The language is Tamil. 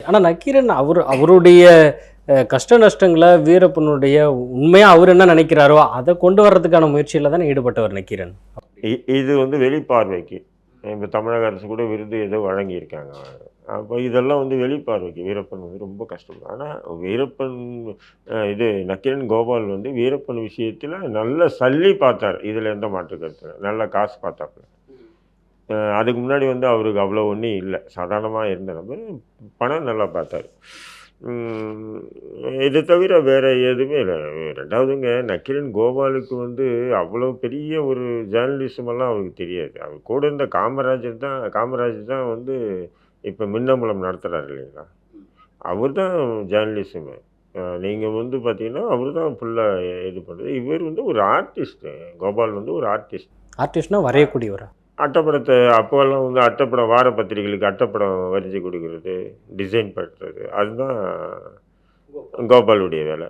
ஆனால் நக்கீரன் அவருடைய கஷ்ட நஷ்டங்களை வீரப்பனுடைய உண்மையாக அவர் என்ன நினைக்கிறாரோ அதை கொண்டு வர்றதுக்கான முயற்சியில் தானே ஈடுபட்டவர் நக்கீரன். இது வந்து வெளிப்பார்வைக்கு இப்போ தமிழக அரசு கூட விருது ஏதோ வழங்கியிருக்காங்க. அப்போ இதெல்லாம் வந்து வெளிப்பார்வைக்கு வீரப்பன் வந்து ரொம்ப கஷ்டம். ஆனால் வீரப்பன் இது நக்கீரன் கோபால் வந்து வீரப்பன் விஷயத்தில் நல்ல சல்லி பார்த்தார். இதில் எந்த மாற்று கருத்து இல்லை. நல்ல காசு பார்த்தாப்புல. அதுக்கு முன்னாடி வந்து அவருக்கு அவ்வளோ ஒன்றும் இல்லை. சாதாரணமாக இருந்த நபர் பணம் நல்லா பார்த்தார். இது தவிர வேறு எதுவுமே இல்லை. ரெண்டாவதுங்க நக்கீரன் கோபாலுக்கு வந்து அவ்வளோ பெரிய ஒரு ஜேர்னலிசமெல்லாம் அவருக்கு தெரியாது. அவர் கூட இருந்த காமராஜர் தான் வந்து இப்போ மின்னம்பலம் நடத்துகிறாரு இல்லைங்களா? அவர் தான் ஜேர்னலிசமு. நீங்கள் வந்து பார்த்தீங்கன்னா அவர் தான் ஃபுல்லாக இது பண்ணுறது. இவர் வந்து ஒரு ஆர்டிஸ்ட்டு. கோபால் வந்து ஒரு ஆர்டிஸ்ட். ஆர்டிஸ்ட்னா வரையக்கூடியவரா? அட்டைப்படத்தை அப்போல்லாம் வந்து அட்டைப்படம் வார பத்திரிகைகளுக்கு அட்டைப்படம் வரைஞ்சி கொடுக்குறது, டிசைன் பண்ணுறது அதுதான் கோபாலுடைய வேலை.